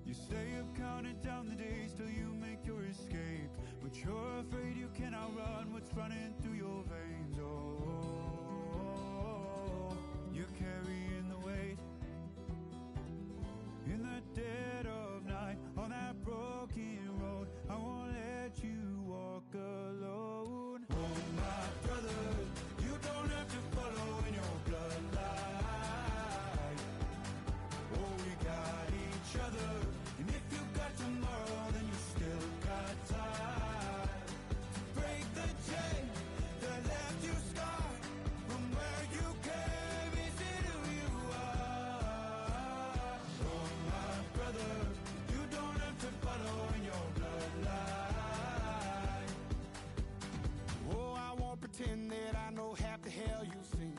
You stay up counting down the days till you make your escape, but you're afraid you can outrun what's running through your veins. Oh, you're carrying the weight in the dead of night on that broken road. I won't let you walk alone. Oh, my brother, you don't have to follow in your bloodline. Oh, we got each other, and if you got tomorrow, then you still got time to break the chain that left you scarred from where you came. Is it who you are? Oh, my brother, you don't have to follow in your bloodline. Oh, I won't pretend that I know half the hell you've seen,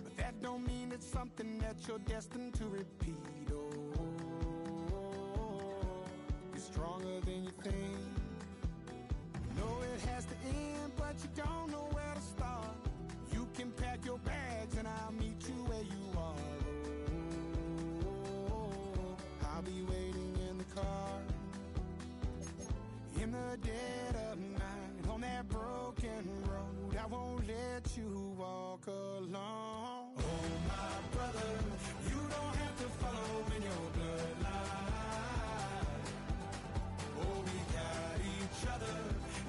but that don't mean it's something that you're destined to repeat. Oh, you're stronger than you think. You know it has to end, but you don't know where to start. You can pack your bags and I'll meet you where you are. Oh, I'll be waiting in the car in the dead of night on that broken road. I won't let you walk alone. Oh, my brother, you don't have to follow in your bloodline. Oh, we got each other,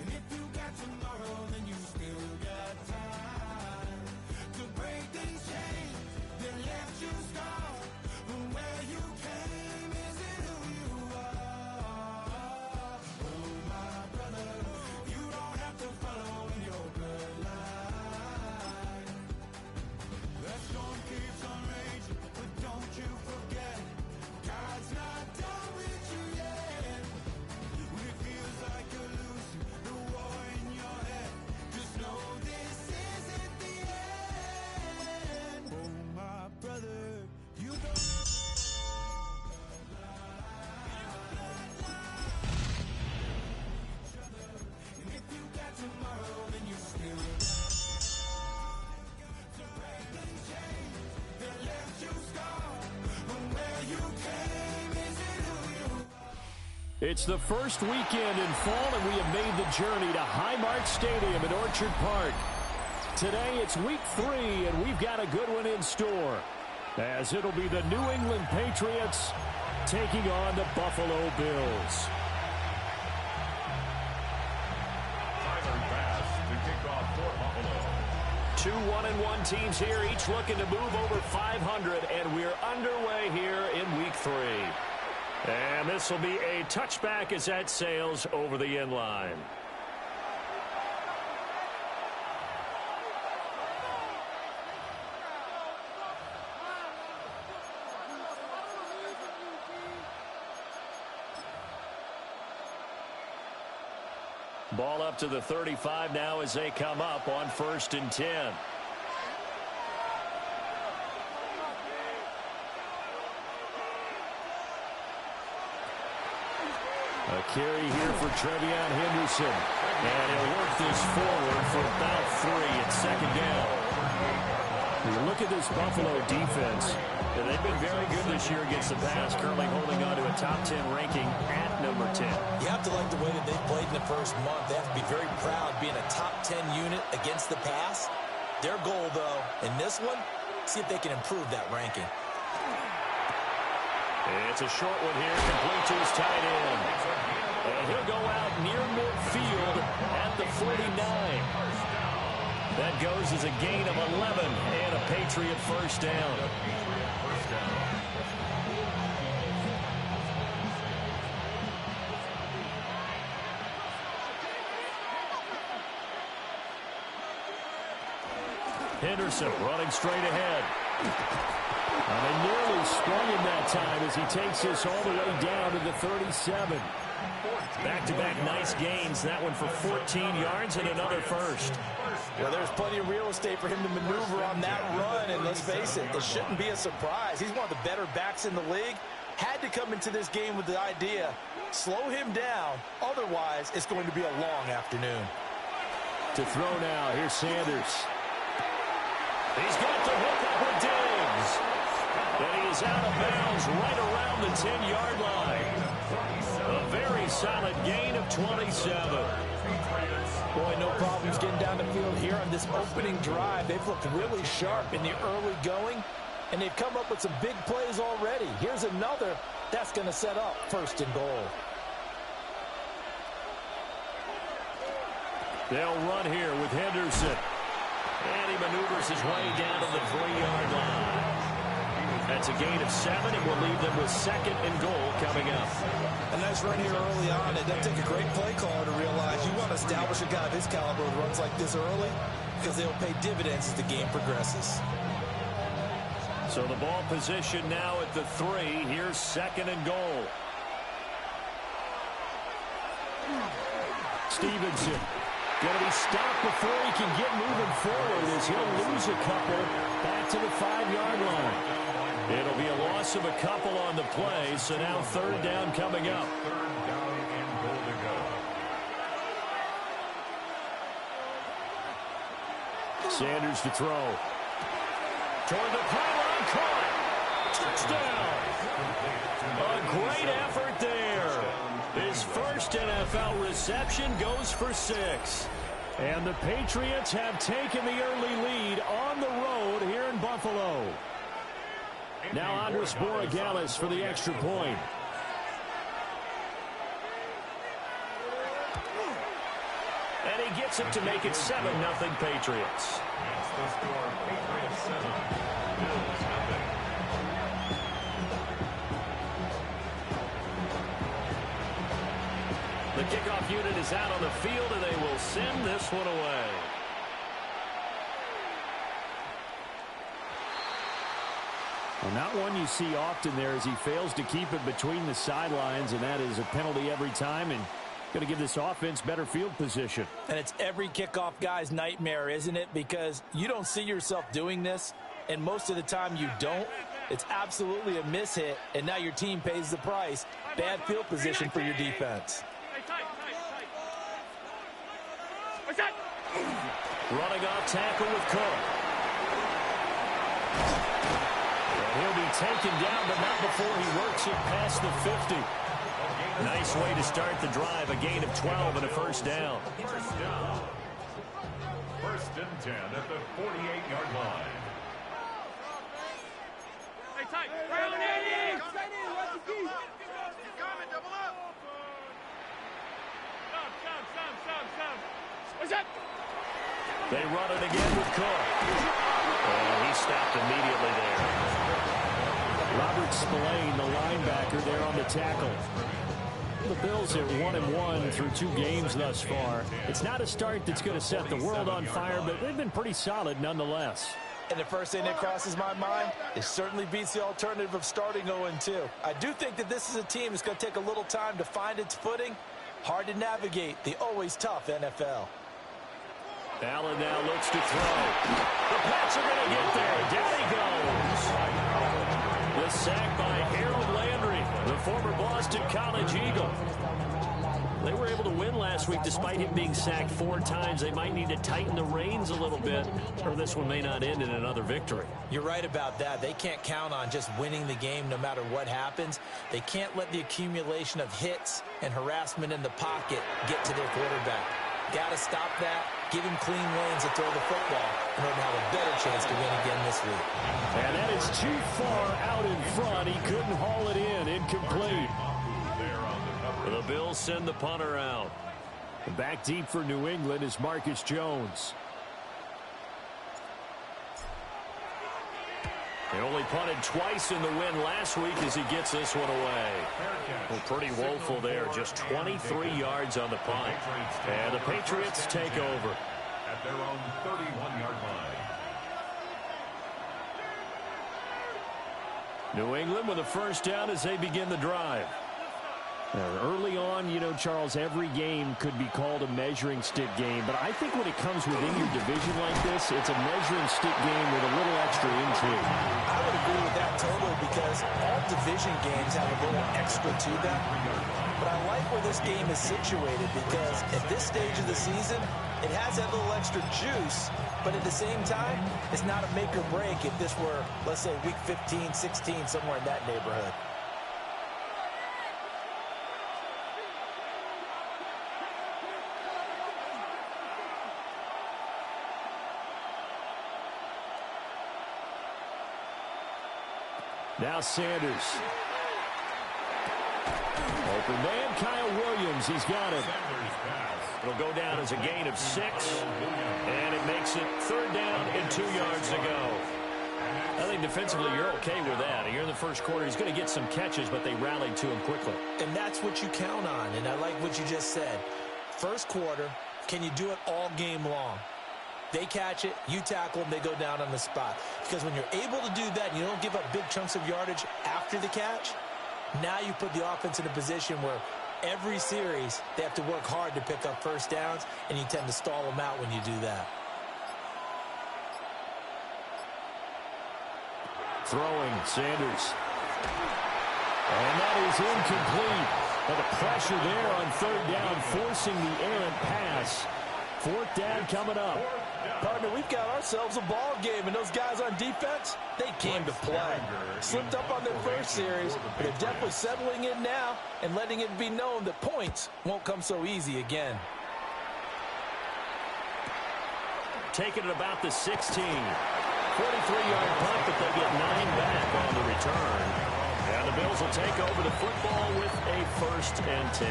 and if you got tomorrow, then you still got time to break these chains that left you scarred from where you came. Is it who you are? Oh, my brother, you don't have to follow in your bloodline. That storm keeps on raging, but don't you forget, God's not done with you yet. When it feels like you're losing the war in your head, just know this isn't the end. Oh, my brother, you don't have to each other, and if you got tomorrow, then you still to break the chains that left you scarred from where you came. Is it who you are? It's the first weekend in fall, and we have made the journey to Highmark Stadium in Orchard Park. Today, it's week 3, and we've got a good one in store, as it'll be the New England Patriots taking on the Buffalo Bills. Pass to kick off for Buffalo. 2 1-1 teams here, each looking to move over 500, and we're underway here in week 3. And this will be a touchback as that sails over the end line. Ball up to the 35 now as they come up on 1st and 10. A carry here for Trevion Henderson. And he'll work this forward for about 3 at 2nd down. You look at this Buffalo defense. They've been very good this year against the pass, currently holding on to a top 10 ranking at number 10. You have to like the way that they've played in the first month. They have to be very proud being a top 10 unit against the pass. Their goal, though, in this one, see if they can improve that ranking. It's a short one here, complete to his tight end. And he'll go out near midfield at the 49. That goes as a gain of 11 and a Patriot first down. Henderson running straight ahead. And they nearly sprung him that time as he takes this all the way down to the 37. Back-to-back nice gains. That one for 14 yards and another first. Well, there's plenty of real estate for him to maneuver on that run, and let's face it, it shouldn't be a surprise. He's one of the better backs in the league. Had to come into this game with the idea, slow him down, otherwise it's going to be a long afternoon. To throw now, here's Sanders. He's got the hook up with Diggs. And he is out of bounds right around the 10-yard line. very solid gain of 27. Boy, no problems getting down the field here on this opening drive. They've looked really sharp in the early going, and they've come up with some big plays already. Here's another that's going to set up 1st and goal. They'll run here with Henderson. And he maneuvers his way down to the 3-yard line. That's a gain of 7, and we'll leave them with 2nd and goal coming up. A nice run here early on. It doesn't take a great play caller to realize you want to establish a guy of his caliber with runs like this early because they'll pay dividends as the game progresses. So the ball position now at the 3. Here's 2nd and goal. Stevenson going to be stopped before he can get moving forward as he'll lose a couple back to the 5-yard line. It'll be a loss of a couple on the play, so now 3rd down coming up. 3rd down and goal to go. Sanders to throw. Toward the pylon, caught. Touchdown. A great effort there. His first NFL reception goes for 6. And the Patriots have taken the early lead on the road here in Buffalo. Now Andres Borregales for the extra point. And he gets it to make it 7-0 Patriots. That's the score. Patriots 7, Bills nothing. The kickoff unit is out on the field, and they will send this one away. Well, not one you see often there as he fails to keep it between the sidelines, and that is a penalty every time, and going to give this offense better field position. And it's every kickoff guy's nightmare, isn't it? Because you don't see yourself doing this, and most of the time you don't. It's absolutely a mishit, and now your team pays the price. Bad field position for your defense. Running off tackle with Cook. And he'll be taken down, but not before he works it past the 50. Nice way to start the drive. A gain of 12 and a 1st down. 1st down. 1st and 10 at the 48-yard line. Hey, tight. Brown Eddie. What's that? They run it again with Cook. And he stopped immediately there. Robert Spillane, the linebacker, there on the tackle. The Bills are 1-1 through 2 games thus far. It's not a start that's going to set the world on fire, but they've been pretty solid nonetheless. And the first thing that crosses my mind, it certainly beats the alternative of starting 0-2. I do think that this is a team that's going to take a little time to find its footing. Hard to navigate the always tough NFL. Allen now looks to throw. The Pats are going to get there. Down he goes. The sack by Harold Landry, the former Boston College Eagle. They were able to win last week despite him being sacked 4 times. They might need to tighten the reins a little bit, or this one may not end in another victory. You're right about that. They can't count on just winning the game no matter what happens. They can't let the accumulation of hits and harassment in the pocket get to their quarterback. Got to stop that. Give him clean lanes to throw the football in order to have a better chance to win again this week. And that is too far out in front. He couldn't haul it in. Incomplete. The Bills send the punter out. And back deep for New England is Marcus Jones. They only punted twice in the win last week as he gets this one away. Well, pretty woeful there. Just 23 yards on the punt. And the Patriots take over. At their own 31-yard line. New England with a 1st down as they begin the drive. Early on, you know, Charles, every game could be called a measuring stick game. But I think when it comes within your division like this, it's a measuring stick game with a little extra intrigue. I would agree with that totally because all division games have a little extra to them. But I like where this game is situated because at this stage of the season, it has that little extra juice. But at the same time, it's not a make or break if this were, let's say, week 15, 16, somewhere in that neighborhood. Now Sanders. Open man, Kyle Williams. He's got it. It'll go down as a gain of 6. And it makes it 3rd down and 2 yards to go. I think defensively you're okay with that. Here in the first quarter, he's going to get some catches, but they rallied to him quickly. And that's what you count on, and I like what you just said. First quarter, can you do it all game long? They catch it, you tackle them, they go down on the spot. Because when you're able to do that and you don't give up big chunks of yardage after the catch, now you put the offense in a position where every series they have to work hard to pick up first downs, and you tend to stall them out when you do that. Throwing, Sanders. And that is incomplete. But the pressure there on 3rd down, forcing the errant pass. 4th down coming up. Partner, we've got ourselves a ball game, and those guys on defense, they came to play. Slipped up on their first series, but they're definitely settling in now and letting it be known that points won't come so easy again. Taking it about the 16. 43-yard punt, but they get 9 back on the return. And the Bills will take over the football with a 1st and 10.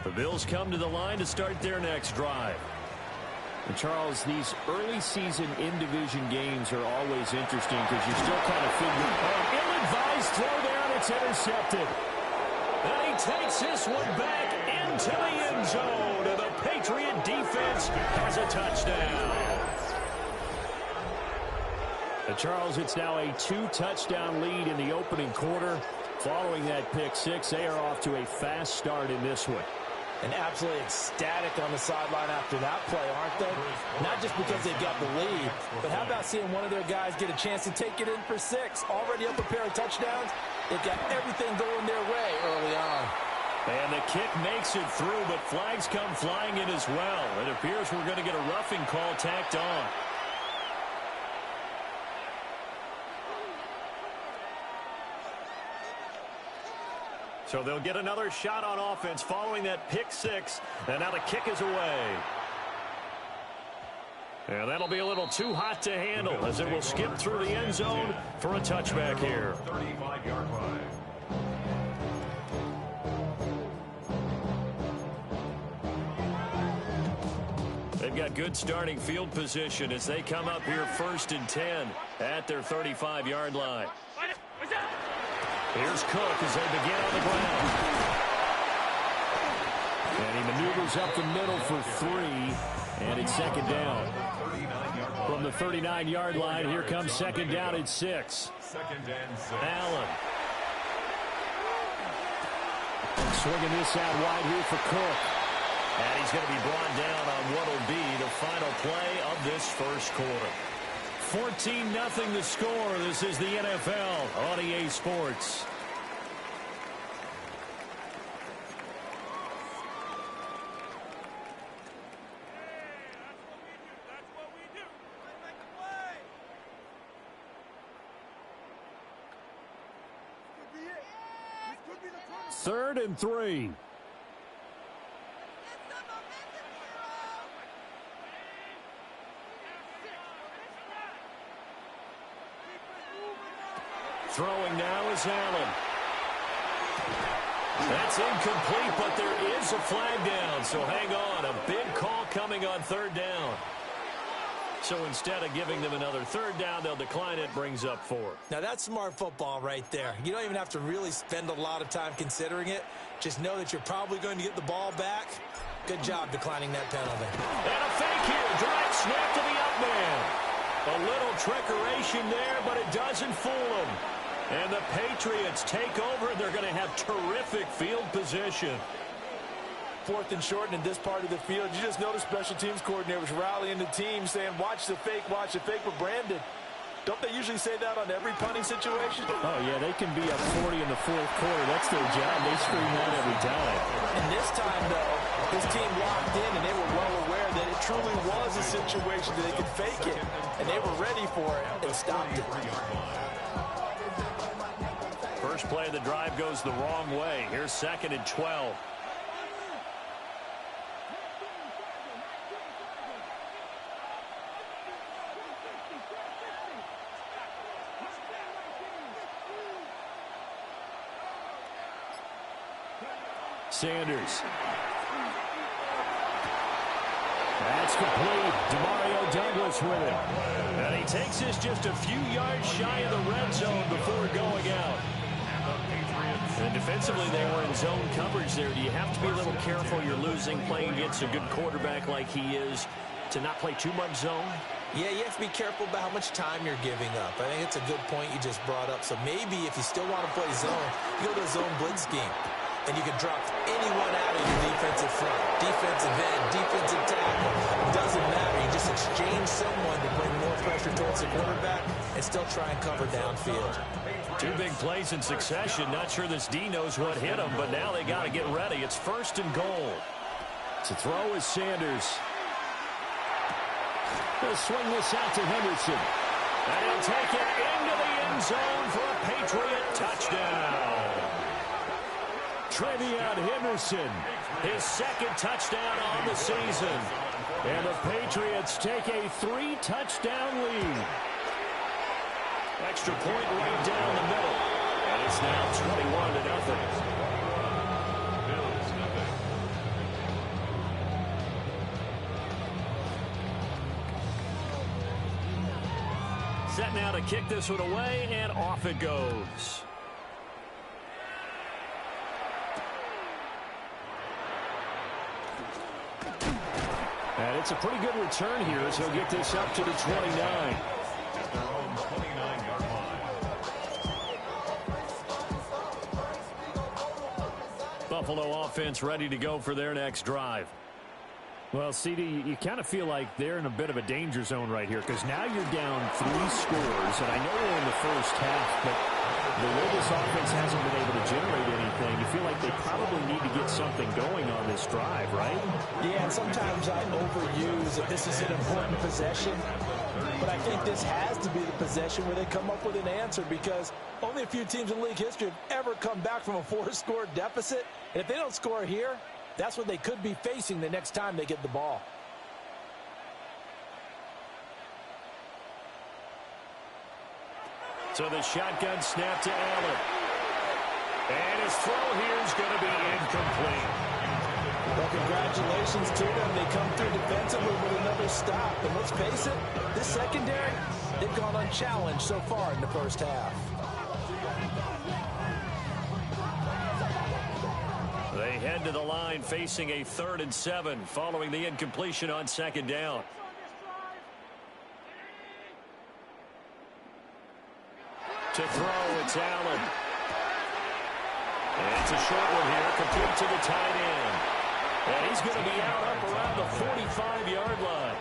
The Bills come to the line to start their next drive. And Charles, these early season in-division games are always interesting because you're still kind of figuring, ill-advised throw down, it's intercepted. And he takes this one back into the end zone, and the Patriot defense has a touchdown. And Charles, it's now a 2-touchdown lead in the opening quarter. Following that pick six, they are off to a fast start in this one. And absolutely ecstatic on the sideline after that play, aren't they? Not just because they've got the lead, but how about seeing one of their guys get a chance to take it in for 6? Already up a pair of touchdowns. They've got everything going their way early on. And the kick makes it through, but flags come flying in as well. It appears we're going to get a roughing call tacked on. So they'll get another shot on offense following that pick six. And now the kick is away. And that'll be a little too hot to handle as it will skip through the end zone for a touchback here. 35-yard line. They've got good starting field position as they come up here 1st and 10 at their 35-yard line. Here's Cook as they begin on the ground. And he maneuvers up the middle for 3, and it's 2nd down. From the 39-yard line, here comes 2nd down at 6. Allen. Swinging this out wide here for Cook. And he's going to be brought down on what will be the final play of this first quarter. 14-0 the score. This is the NFL on EA Sports. Third and 3. Throwing now is Allen. That's incomplete, but there is a flag down, so hang on. A big call coming on 3rd down. So instead of giving them another 3rd down, they'll decline it, brings up 4. Now that's smart football right there. You don't even have to really spend a lot of time considering it. Just know that you're probably going to get the ball back. Good job declining that penalty. And a fake here. Direct snap to the up man. A little trickeration there, but it doesn't fool them. And the Patriots take over, and they're going to have terrific field position. 4th and short in this part of the field. You just noticed special teams coordinators rallying the team saying, watch the fake, but Brandon, don't they usually say that on every punting situation? Oh, yeah, they can be up 40 in the 4th quarter. That's their job. They scream that every time. And this time, though, this team locked in, and they were well aware that it truly was a situation that they could fake it, and they were ready for it and stopped it. First play of the drive goes the wrong way. Here's 2nd and 12. Sanders. That's complete. Demario Douglas with it. And he takes this just a few yards shy of the red zone before going out. And defensively, they were in zone coverage there. Do you have to be a little careful? You're losing playing against a good quarterback like he is to not play too much zone? Yeah, you have to be careful about how much time you're giving up. I think it's a good point you just brought up. So maybe if you still want to play zone, you go to a zone blitz scheme. And you can drop anyone out of your defensive front. Defensive end, defensive tackle. It doesn't matter. You just exchange someone to bring more pressure towards the quarterback and still try and cover downfield. Two big plays in succession. Not sure this D knows what hit him, but now they got to get ready. It's 1st and goal. To throw is Sanders. He'll swing this out to Henderson. And he'll take it into the end zone for a Patriot touchdown. Trevion Henderson, his 2nd touchdown on the season. And the Patriots take a 3-touchdown lead. Extra point right down the middle. And it's now 21-0. Set now to kick this one away, and off it goes. And it's a pretty good return here as he'll get this up to the 29. Buffalo offense ready to go for their next drive. Well, CD, you kind of feel like they're in a bit of a danger zone right here because now you're down 3 scores, and I know we're in the first half, but the way this offense hasn't been able to generate anything, you feel like they probably need to get something going on this drive, right? Yeah, and sometimes I overuse that this is an important possession, but I think this has to be the possession where they come up with an answer because only a few teams in league history have ever come back from a 4-score deficit, and if they don't score here, that's what they could be facing the next time they get the ball. So the shotgun snap to Allen. And his throw here is going to be incomplete. Well, congratulations to them. They come through defensively with another stop. And let's face it, this secondary, they've gone unchallenged so far in the first half. They head to the line facing a 3rd and 7 following the incompletion on 2nd down. To throw, it's Allen. And it's a short one here, complete to the tight end. And he's going to be out up around the 45-yard line.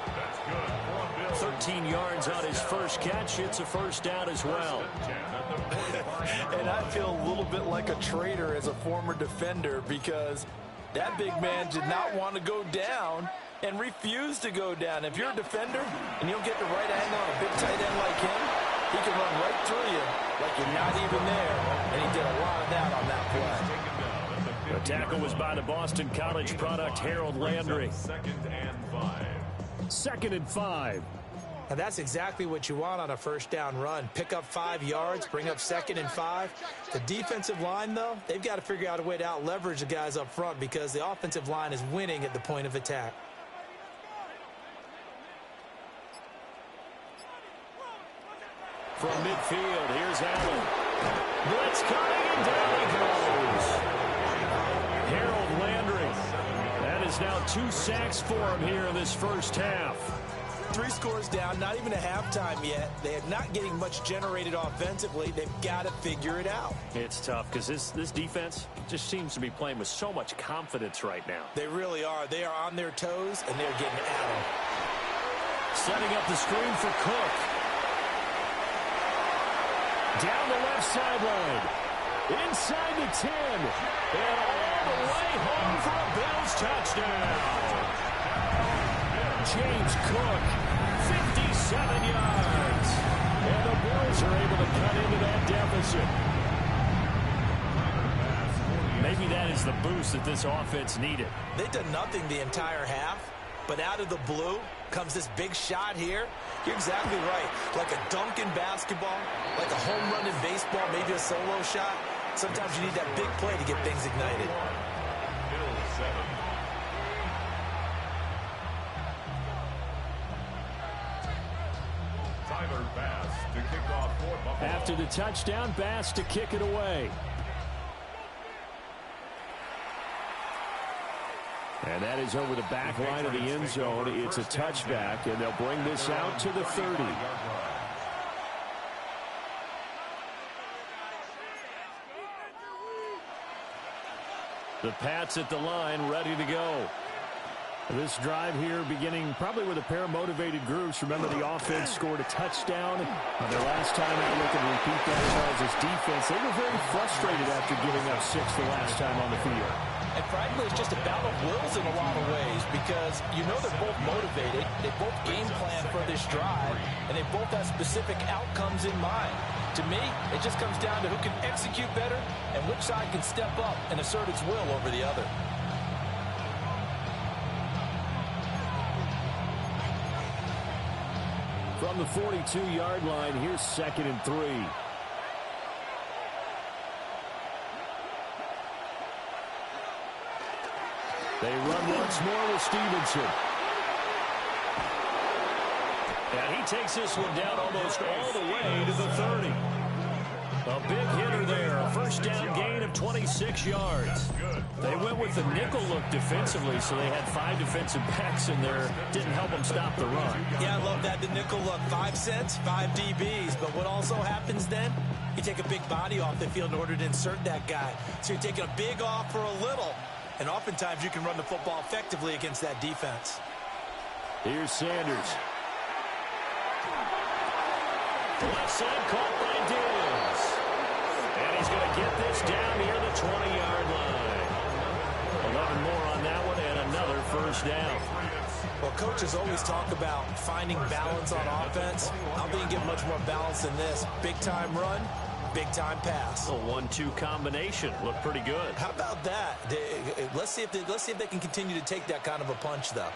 13 yards on his first catch. It's a 1st down as well. And I feel a little bit like a traitor as a former defender because that big man did not want to go down and refused to go down. If you're a defender and you don't get the right angle on a big tight end like him, he can run right through you like you're not even there. And he did a lot of that on that play. The tackle was by the Boston College product, Harold Landry. 2nd and 5. And that's exactly what you want on a 1st down run. Pick up 5 yards, bring up 2nd and 5. The defensive line, though, they've got to figure out a way to out-leverage the guys up front because the offensive line is winning at the point of attack. From midfield, here's Allen. Blitz coming, and down he goes. Harold Landry. That is now 2 sacks for him here in this first half. 3 scores down, not even a halftime yet. They are not getting much generated offensively. They've got to figure it out. It's tough because this defense just seems to be playing with so much confidence right now. They really are. They are on their toes, and they're getting at them. Setting up the screen for Cook. Down the left sideline. Inside the 10. And all the way home for a Bills touchdown. James Cook, 57 yards. And the Bills are able to cut into that deficit. Maybe that is the boost that this offense needed. They've done nothing the entire half, but out of the blue comes this big shot here. You're exactly right. Like a dunk in basketball, like a home run in baseball, maybe a solo shot. Sometimes you need that big play to get things ignited. After the touchdown, Bass to kick it away. And that is over the back line of the end zone. It's a touchback, and they'll bring this out to the 30. The Pats at the line, ready to go. This drive here beginning probably with a pair of motivated groups. Remember, the offense scored a touchdown on their last time out. Look and repeat that Charles' defense. They were very frustrated after giving up 6 the last time on the field. And frankly, it's just a battle of wills in a lot of ways because you know they're both motivated. They both game plan for this drive, and they both have specific outcomes in mind. To me, it just comes down to who can execute better and which side can step up and assert its will over the other. From the 42-yard line, here's 2nd and 3. They run once more with Stevenson. And he takes this one down almost all the way to the 30. A big hitter there. A first down gain of 26 yards. They went with the nickel look defensively, so they had 5 defensive backs in there. Didn't help them stop the run. Yeah, I love that. The nickel look. 5 cents, 5 DBs. But what also happens then? You take a big body off the field in order to insert that guy. So you're taking a big off for a little. And oftentimes you can run the football effectively against that defense. Here's Sanders. The left side caught by Diggs. And he's going to get this down near the 20-yard line. 11 more on that one and another first down. Well, coaches always talk about finding balance on offense. I don't think you get much more balance than this. Big-time run, big-time pass. A 1-2 combination. Looked pretty good. How about that? Let's see if they can continue to take that kind of a punch, though.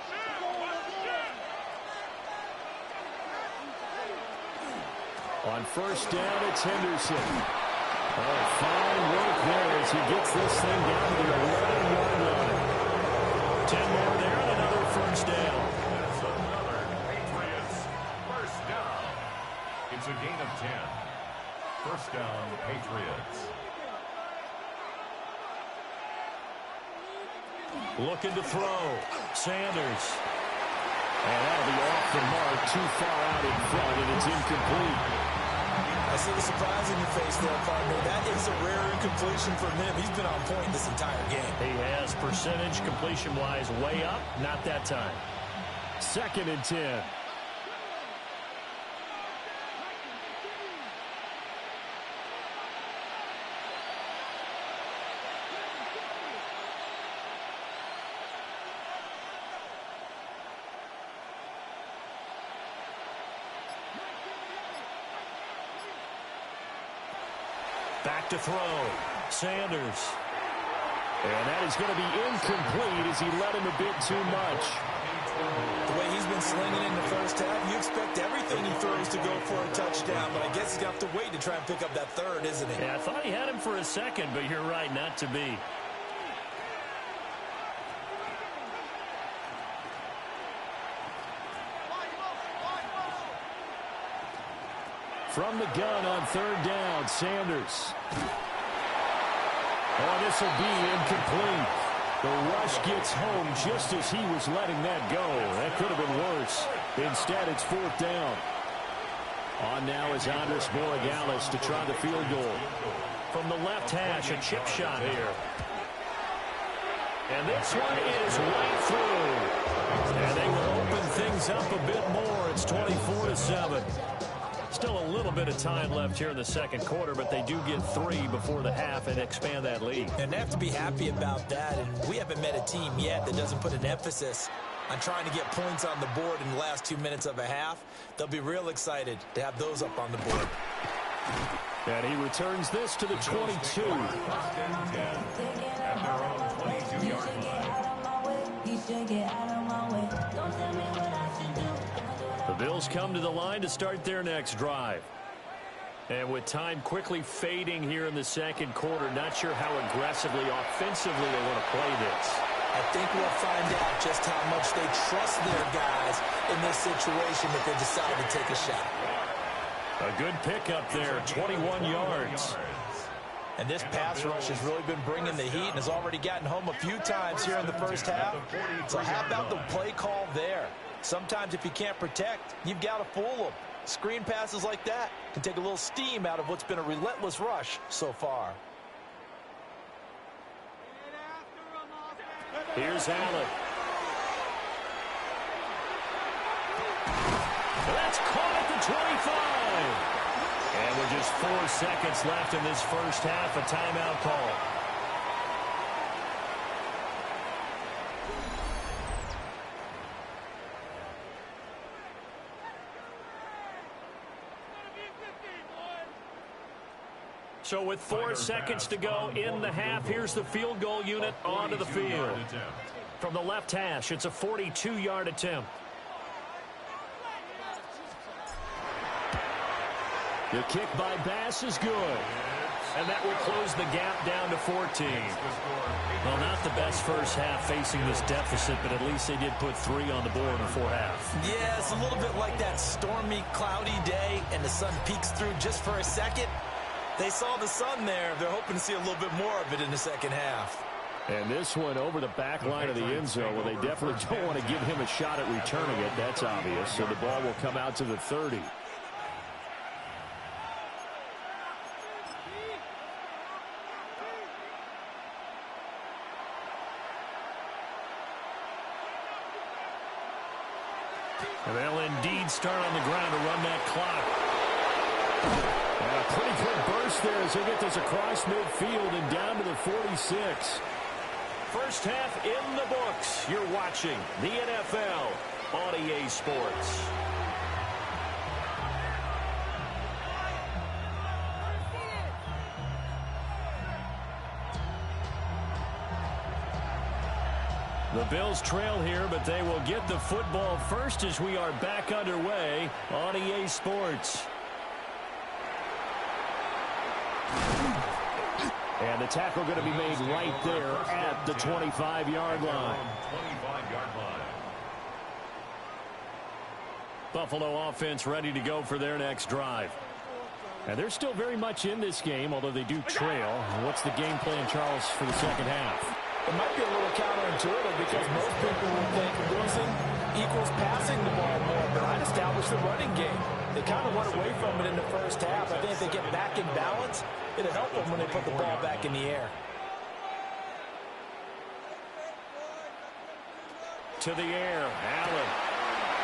On first down, it's Henderson. Oh, fine work there as he gets this thing down to the 11-yard line. 10 more there and another first down. That's another Patriots first down. It's a gain of 10. First down, Patriots. Looking to throw. Sanders. And that'll be off the mark, too far out in front, and it's incomplete. I see the surprise in your face there, partner. That is a rare incompletion from him. He's been on point this entire game. He has percentage completion-wise way up. Not that time. 2nd and 10. Back to throw. Sanders. And that is going to be incomplete as he led him a bit too much. The way he's been slinging in the first half, you expect everything he throws to go for a touchdown, but I guess he's going to have to wait to try and pick up that third, isn't he? Yeah, I thought he had him for a second, but you're right, not to be. From the gun on third down, Sanders. Oh, this will be incomplete. The rush gets home just as he was letting that go. That could have been worse. Instead, it's 4th down. On now is Andres Borregales to try the field goal. From the left hash, a chip shot here. And this one is right through. And they will open things up a bit more. It's 24-7. Still a little bit of time left here in the second quarter, but they do get 3 before the half and expand that lead. And they have to be happy about that. And we haven't met a team yet that doesn't put an emphasis on trying to get points on the board in the last 2 minutes of a half. They'll be real excited to have those up on the board. And he returns this to the 22. The Bills come to the line to start their next drive. And with time quickly fading here in the second quarter, not sure how aggressively, offensively they want to play this. I think we'll find out just how much they trust their guys in this situation if they decide to take a shot. A good pickup there, 21 yards. And this pass rush has really been bringing the heat and has already gotten home a few times here in the first half. So how about the play call there? Sometimes if you can't protect, you've got to fool them. Screen passes like that can take a little steam out of what's been a relentless rush so far. Here's Allen. That's caught at the 25. And with just 4 seconds left in this first half, a timeout call. So with 4 seconds to go in the half, here's the field goal unit onto the field. From the left hash, it's a 42-yard attempt. The kick by Bass is good. And that will close the gap down to 14. Well, not the best first half facing this deficit, but at least they did put 3 on the board before half. Yeah, it's a little bit like that stormy, cloudy day, and the sun peeks through just for a second. They saw the sun there. They're hoping to see a little bit more of it in the second half. And this one over the back line of the end zone. Well, they definitely don't want to give him a shot at returning it. That's obvious. So the ball will come out to the 30. And they'll indeed start on the ground to run that clock. And a pretty good burst there as they get this across midfield and down to the 46. First half in the books. You're watching the NFL on EA Sports. The Bills trail here, but they will get the football first as we are back underway on EA Sports. And the tackle going to be made right there at the 25-yard line. Buffalo offense ready to go for their next drive. And they're still very much in this game, although they do trail. What's the game plan, Charles, for the second half? It might be a little counterintuitive because most people will think losing equals passing the ball more, but I'd establish the running game. They kind of went away from it in the first half. I think if they get back in balance, it'll help them when they put the ball back in the air. To the air, Allen.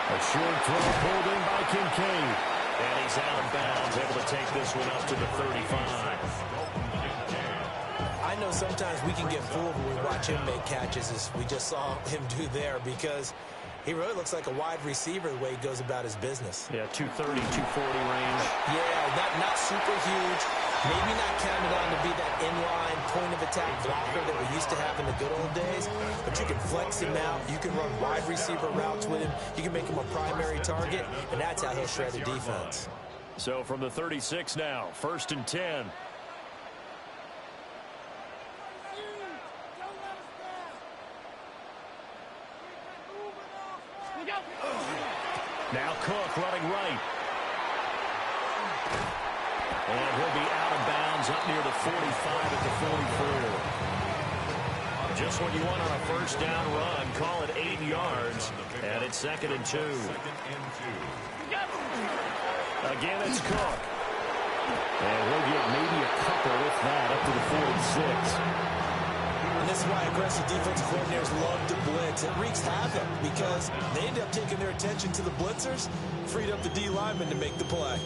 A short throw pulled in by Kincaid. And he's out of bounds, able to take this one up to the 35. I know sometimes we can get fooled when we watch him make catches, as we just saw him do there, because he really looks like a wide receiver the way he goes about his business. Yeah, 230, 240 range. Yeah, not super huge. Maybe not counted on to be that inline point-of-attack blocker that we used to have in the good old days, but you can flex him out. You can run wide receiver routes with him. You can make him a primary target, and that's how he'll shred a defense. So from the 36 now, 1st and 10. Now Cook running right. And he'll be out of bounds up near the 45 at the 44. Just what you want on a first down run. Call it 8 yards. And it's 2nd and 2. Again, it's Cook. And he'll get maybe a couple with that up to the 46. And this is why aggressive defensive coordinators love to blitz. It wreaks havoc because they end up taking their attention to the blitzers, freed up the D lineman to make the play.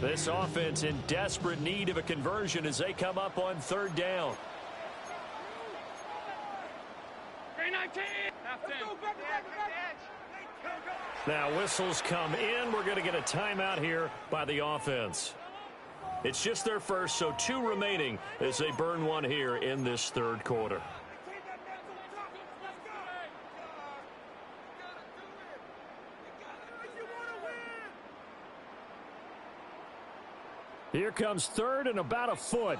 This offense in desperate need of a conversion as they come up on 3rd down. 319. Now whistles come in. We're going to get a timeout here by the offense. It's just their first, so 2 remaining as they burn one here in this 3rd quarter. Here comes 3rd and about a foot.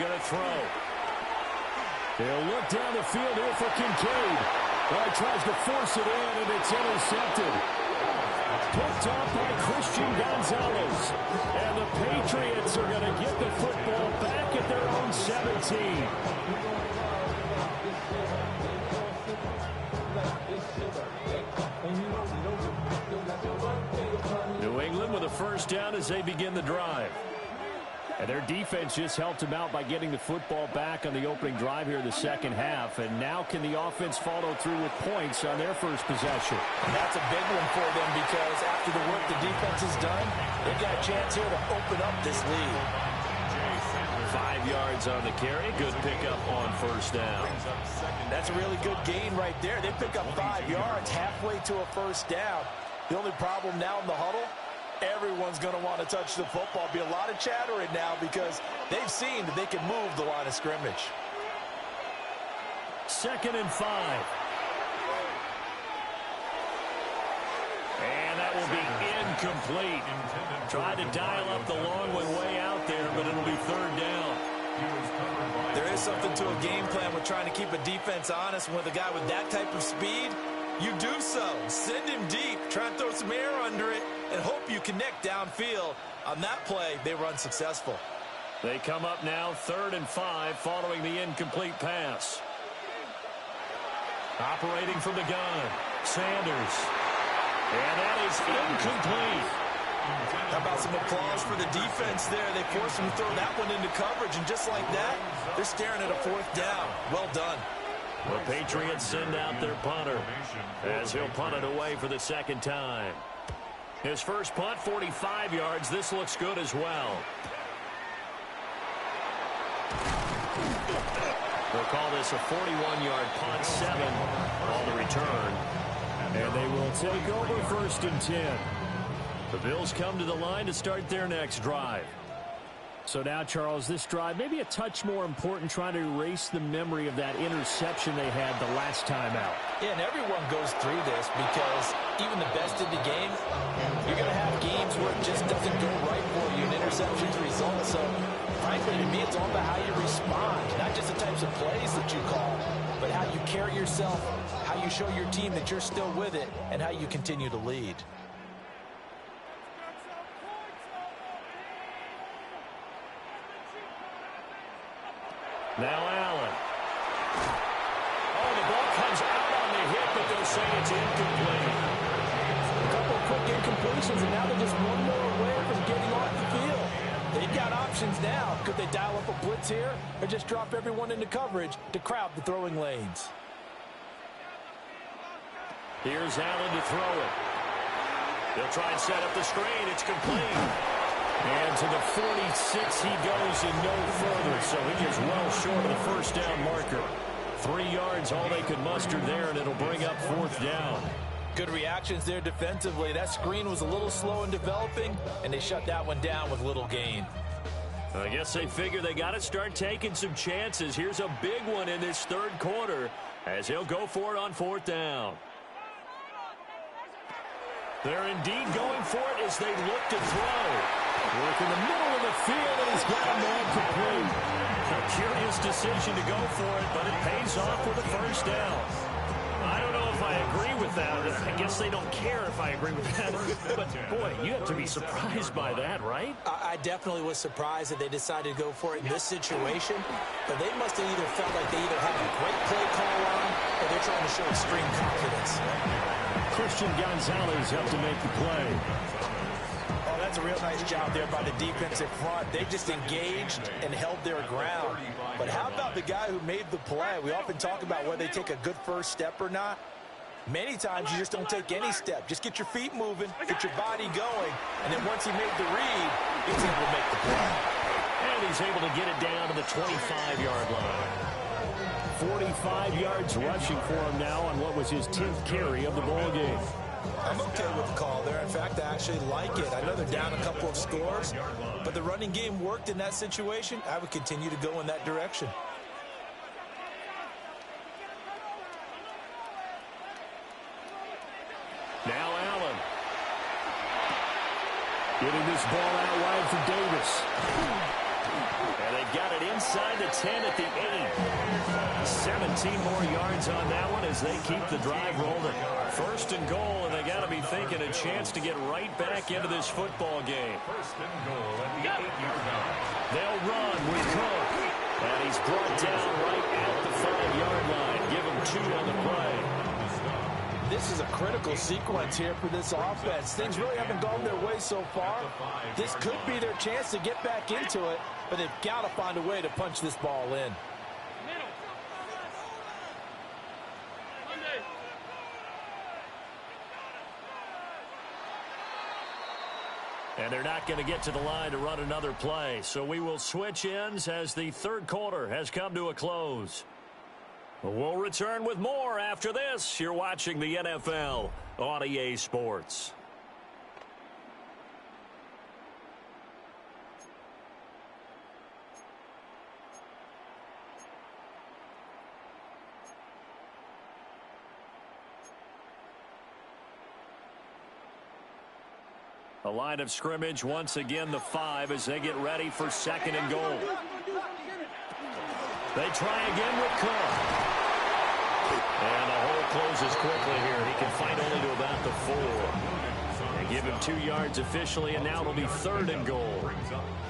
going to throw. He'll look down the field here for Kincaid. Well, he tries to force it in, and it's intercepted. Picked off by Christian Gonzalez. And the Patriots are going to get the football back at their own 17. New England with a first down as they begin the drive. And their defense just helped them out by getting the football back on the opening drive here in the second half. And now can the offense follow through with points on their first possession? And that's a big one for them because after the work the defense has done, they've got a chance here to open up this lead. 5 yards on the carry. Good pickup on first down. That's a really good gain right there. They pick up 5 yards halfway to a first down. The only problem now in the huddle, everyone's going to want to touch the football. Be a lot of chattering now because they've seen that they can move the line of scrimmage. 2nd and 5. And that will be incomplete. Tried to dial up the long one way out there, but it'll be 3rd down. There is something to a game plan with trying to keep a defense honest. With a guy with that type of speed, you do so. Send him deep. Try and throw some air under it and hope you connect downfield. On that play, they were unsuccessful. They come up now 3rd and 5 following the incomplete pass. Operating from the gun, Sanders. And that is incomplete. How about some applause for the defense there? They forced him to throw that one into coverage, and just like that, they're staring at a 4th down. Well done. The Patriots send out their punter as he'll punt it away for the 2nd time. His first punt, 45 yards. This looks good as well. They'll call this a 41-yard punt, 7 on the return. And they will take over 1st and 10. The Bills come to the line to start their next drive. So now, Charles, this drive maybe a touch more important, trying to erase the memory of that interception they had the last time out. Yeah, and everyone goes through this because even the best in the game, you're going to have games where it just doesn't go right for you, and interceptions result. So, frankly, to me, it's all about how you respond, not just the types of plays that you call, but how you carry yourself, how you show your team that you're still with it, and how you continue to lead. Now Allen. Oh, the ball comes out on the hit, but they'll say it's incomplete. A couple of quick incompletions, and now they're just one more away from getting off the field. They've got options now. Could they dial up a blitz here or just drop everyone into coverage to crowd the throwing lanes? Here's Allen to throw it. They'll try and set up the screen. It's complete. And to the 46 he goes and no further, so he is well short of the first down marker. 3 yards, all they could muster there, and it'll bring up 4th down. Good reactions there defensively. That screen was a little slow in developing, and they shut that one down with little gain. I guess they figure they got to start taking some chances. Here's a big one in this 3rd quarter as he'll go for it on 4th down. They're indeed going for it as they look to throw. Work in the middle of the field, and he's got a man complete. A curious decision to go for it, but it pays off with a first down. I don't know if I agree with that. I guess they don't care if I agree with that. But, boy, you have to be surprised by that, right? I definitely was surprised that they decided to go for it in this situation. But they must have either felt like they either have a great play call on or they're trying to show extreme confidence. Christian Gonzalez helped to make the play. Oh, that's a real nice job there by the defensive front. They just engaged and held their ground. But how about the guy who made the play? We often talk about whether they take a good first step or not. Many times you just don't take any step. Just get your feet moving, get your body going, and then once he made the read, he's able to make the play. And he's able to get it down to the 25-yard line. 45 yards rushing for him now on what was his 10th carry of the ball game. I'm okay with the call there. In fact, I actually like it. I know they're down a couple of scores, but the running game worked in that situation. I would continue to go in that direction. Now Allen. Getting this ball out wide for Davis. And they got it inside the 10 at the 8. 17 more yards on that one as they keep the drive rolling. First and goal, and they got to be thinking a chance to get right back into this football game. First and goal at the 8-yard line. They'll run with Cook. And he's brought down right at the 5-yard line. Give him 2 on the play. This is a critical sequence here for this offense. Things really haven't gone their way so far. This could be their chance to get back into it, but they've got to find a way to punch this ball in. And they're not going to get to the line to run another play. So we will switch ends as the third quarter has come to a close. We'll return with more after this. You're watching the NFL on EA Sports. A line of scrimmage once again, the 5 as they get ready for second and goal. They try again with Cook. And the hole closes quickly here. He can fight only to about the 4. They give him 2 yards officially, and now it'll be third and goal.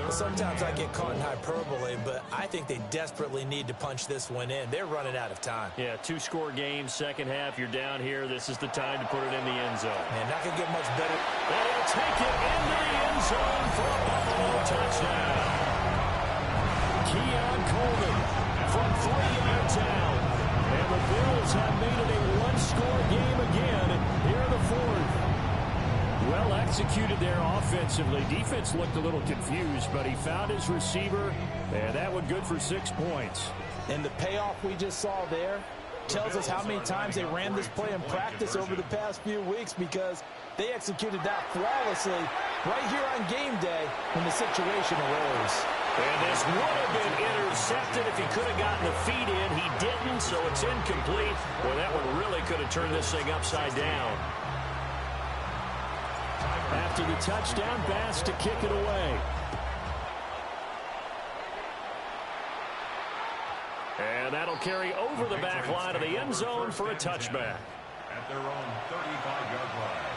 Sometimes I get caught in hyperbole, but I think they desperately need to punch this one in. They're running out of time. Yeah, 2-score game, second half. You're down here. This is the time to put it in the end zone. And not going to get much better. And he'll take it into the end zone for a Buffalo touchdown. Keon Coleman from 3 yards out. And the Bills have made it a one-score game again here in the 4th. Well executed there offensively. Defense looked a little confused, but he found his receiver, and that one good for 6 points. And the payoff we just saw there tells us how many times they ran this play in practice over the past few weeks, because they executed that flawlessly right here on game day when the situation arose. And this would have been intercepted if he could have gotten the feet in. He didn't, so it's incomplete. Boy, that one really could have turned this thing upside down. After the touchdown, Bass to kick it away. And that'll carry over the back line of the end zone for a touchback. At their own 35-yard line.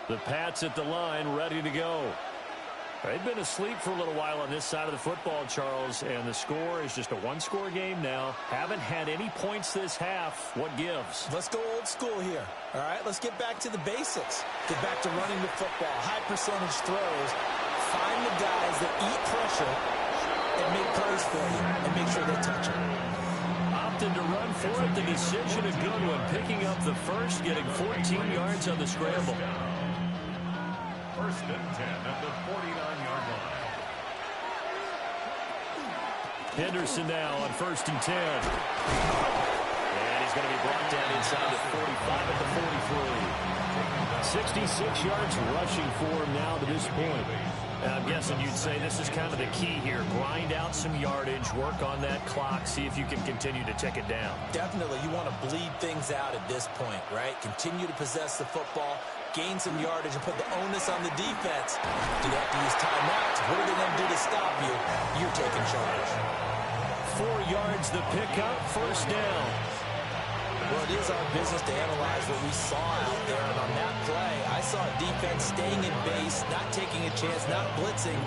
The Pats at the line, ready to go. They've been asleep for a little while on this side of the football, Charles, and the score is just a one-score game now. Haven't had any points this half. What gives? Let's go old school here. All right, let's get back to the basics. Get back to running the football, high percentage throws. Find the guys that eat pressure and make plays for you and make sure they touch it. Opted to run for it. The decision a good one. Picking up the first, getting 14 yards on the scramble. First and 10 at the 49-yard line. Henderson now on first and 10. And he's going to be brought down inside the 45 at the 43. 66 yards rushing for him now to this point. And I'm guessing you'd say this is kind of the key here. Grind out some yardage, work on that clock, see if you can continue to tick it down. Definitely. You want to bleed things out at this point, right? Continue to possess the football, gain some yardage, and put the onus on the defense. Do they have to use timeouts? What are they going to do to stop you? You're taking charge. 4 yards the pickup, first down. Well, it is our business to analyze what we saw out there, and on that play, I saw a defense staying in base, not taking a chance, not blitzing,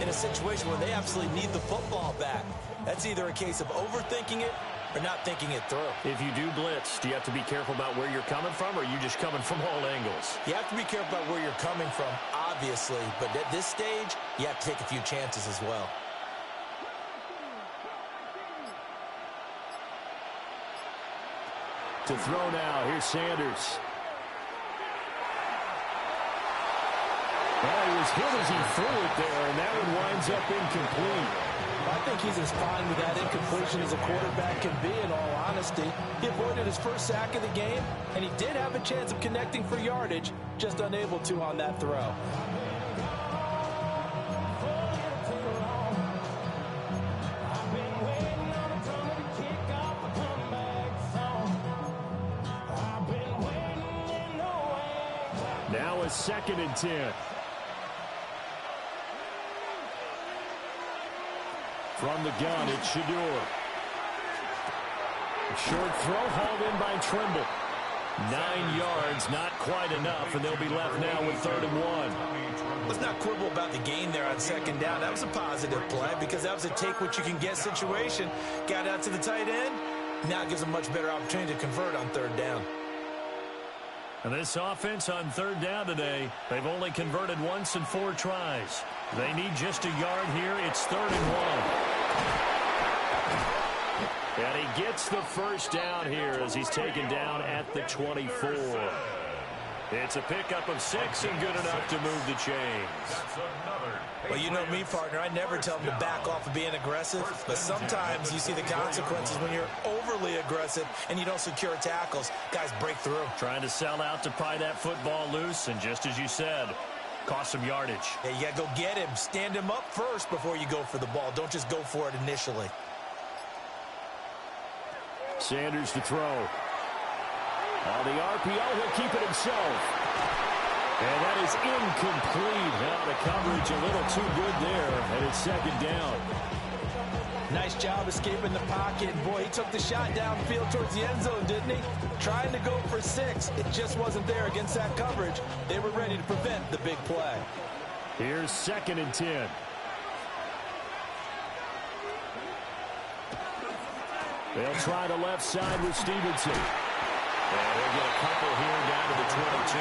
in a situation where they absolutely need the football back. That's either a case of overthinking it or not thinking it through. If you do blitz, do you have to be careful about where you're coming from, or are you just coming from all angles? You have to be careful about where you're coming from, obviously, but at this stage, you have to take a few chances as well. To throw now, here's Sanders. Well, he was hit as he threw it there, and that one winds up incomplete. I think he's as fine with that incompletion as a quarterback can be, in all honesty. He avoided his first sack of the game, and he did have a chance of connecting for yardage, just unable to on that throw. Now a 2nd and 10. From the gun, it's Shador. Short throw hauled in by Trimble. 9 yards, not quite enough, and they'll be left now with 3rd and 1. Let's not quibble about the gain there on 2nd down. That was a positive play because that was a take-what-you-can-get situation. Got out to the tight end. Now it gives them a much better opportunity to convert on 3rd down. And this offense on 3rd down today, they've only converted once in 4 tries. They need just a yard here. It's 3rd and 1. And he gets the 1st down here as he's taken down at the 24. It's a pickup of 6 and good enough to move the chains. Well, you know me, partner. I never tell them to back off of being aggressive, but sometimes you see the consequences when you're overly aggressive and you don't secure tackles. Guys break through. Trying to sell out to pry that football loose, and just as you said, cost some yardage. Yeah, you got to go get him. Stand him up first before you go for the ball. Don't just go for it initially. Sanders to throw. On the RPO, he'll keep it himself. And that is incomplete. Now the coverage a little too good there, and it's 2nd down. Nice job escaping the pocket. Boy, he took the shot downfield towards the end zone, didn't he? Trying to go for 6. It just wasn't there against that coverage. They were ready to prevent the big play. Here's 2nd and 10. They'll try the left side with Stevenson. And they'll get a couple here down to the 22.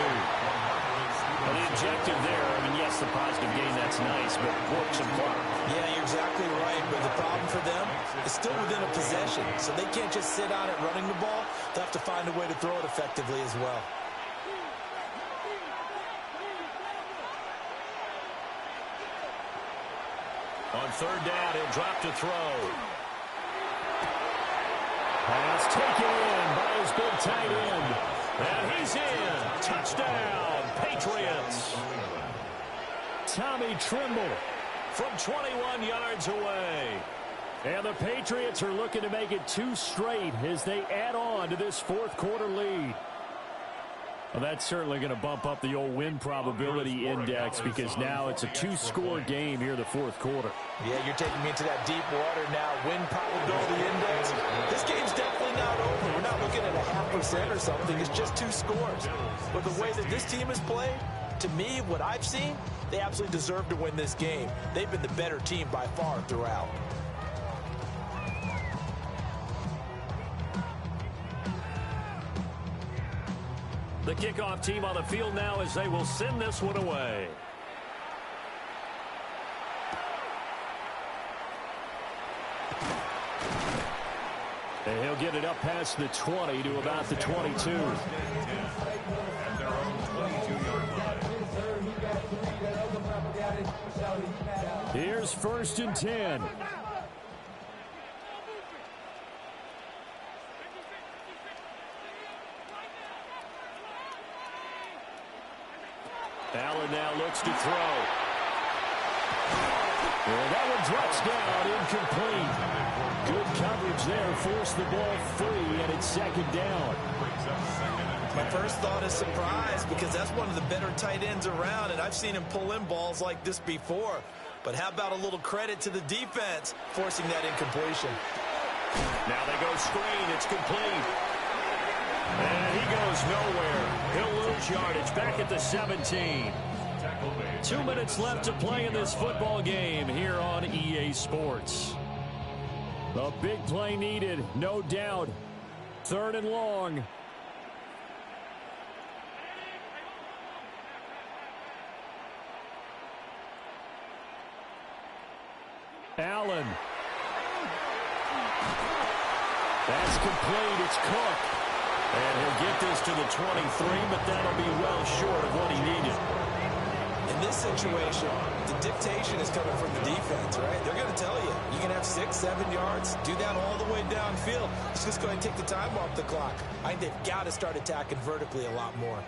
Well, the objective there, I mean, yes, the positive gain, that's nice, but work some clock. Yeah, you're exactly right, but the problem for them is still within a possession, so they can't just sit on it running the ball. They'll have to find a way to throw it effectively as well. On 3rd down, he'll drop to throw. Pass taken in by his big tight end. And he's in. Touchdown, Patriots. Tommy Trimble from 21 yards away. And the Patriots are looking to make it 2 straight as they add on to this 4th quarter lead. Well, that's certainly going to bump up the old win probability index because now it's a 2-score game here in the 4th quarter. Yeah, you're taking me into that deep water now. Win probability index. This game's definitely not over. We're not looking at a 0.5% or something. It's just 2 scores. But the way that this team has played, to me, what I've seen, they absolutely deserve to win this game. They've been the better team by far throughout. The kickoff team on the field now as they will send this one away. And he'll get it up past the 20 to about the 22. Here's 1st and 10. Allen now looks to throw. And that one drops down, incomplete. Good coverage there, forced the ball free, and it's 2nd down. My first thought is surprise because that's one of the better tight ends around, and I've seen him pull in balls like this before. But how about a little credit to the defense forcing that incompletion? Now they go screen. It's complete. And he goes nowhere. He'll lose yardage back at the 17. 2 minutes left to play in this football game here on EA Sports. A big play needed, no doubt. 3rd and long. Allen. That's complete. It's Cook. And he'll get this to the 23, but that'll be well short of what he needed. In this situation, the dictation is coming from the defense, right? They're going to tell you, you can have 6, 7 yards, do that all the way downfield. It's just going to take the time off the clock. I think they've got to start attacking vertically a lot more.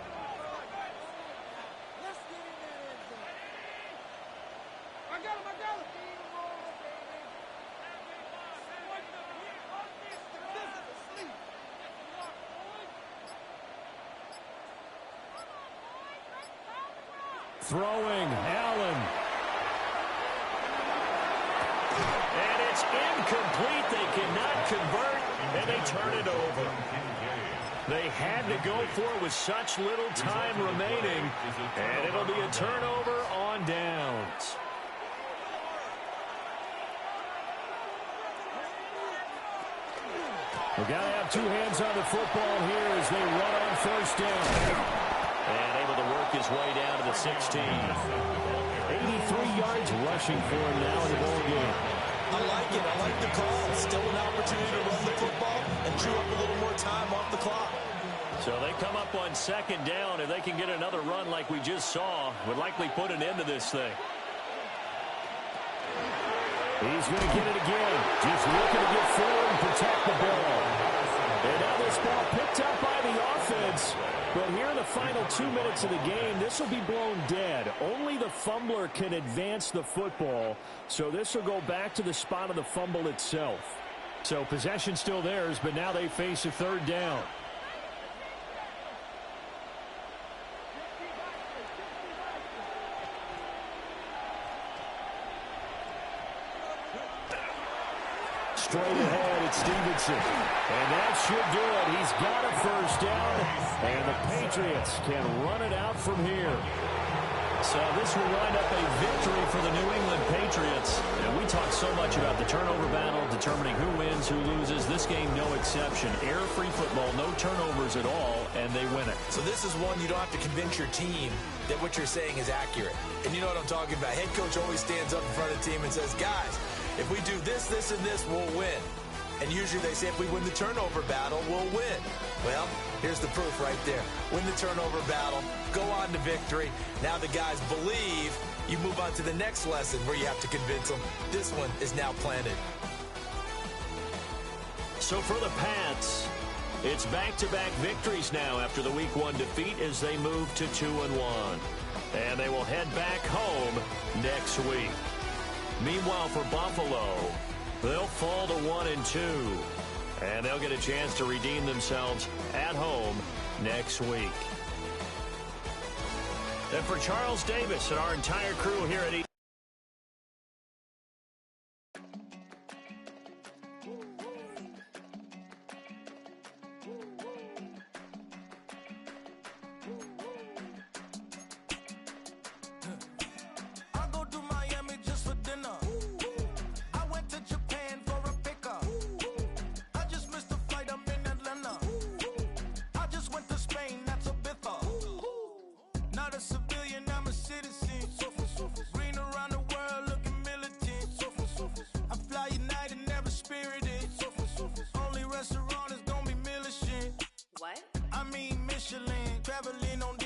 Throwing, Allen. And it's incomplete. They cannot convert, and they turn it over. They had to go for it with such little time remaining, and it'll be a turnover on downs. We've got to have two hands on the football here as they run on first down. And able to work his way down to the 16. 83 yards rushing for him now in the ball game. I like it. I like the call. Still an opportunity to run the football and chew up a little more time off the clock. So they come up on second down. If they can get another run like we just saw, would likely put an end to this thing. He's going to get it again. Just looking to get forward and protect the ball. And now this ball picked up by the offense. But here in the final 2 minutes of the game, this will be blown dead. Only the fumbler can advance the football. So this will go back to the spot of the fumble itself. So possession still theirs, but now they face a third down. Straight ahead, it's Stevenson. And that should do it. He's got a first down, and the Patriots can run it out from here. So this will wind up a victory for the New England Patriots. And we talk so much about the turnover battle, determining who wins, who loses. This game, no exception. Error-free football, no turnovers at all, and they win it. So this is one you don't have to convince your team that what you're saying is accurate. And you know what I'm talking about. Head coach always stands up in front of the team and says, guys, if we do this, this, and this, we'll win. And usually they say if we win the turnover battle, we'll win. Well, here's the proof right there. Win the turnover battle, go on to victory. Now the guys believe. You move on to the next lesson where you have to convince them. This one is now planted. So for the Pats, it's back-to-back victories now after the Week 1 defeat as they move to 2-1. And they will head back home next week. Meanwhile, for Buffalo, they'll fall to 1-2, and they'll get a chance to redeem themselves at home next week. And for Charles Davis and our entire crew here at Michelin, traveling on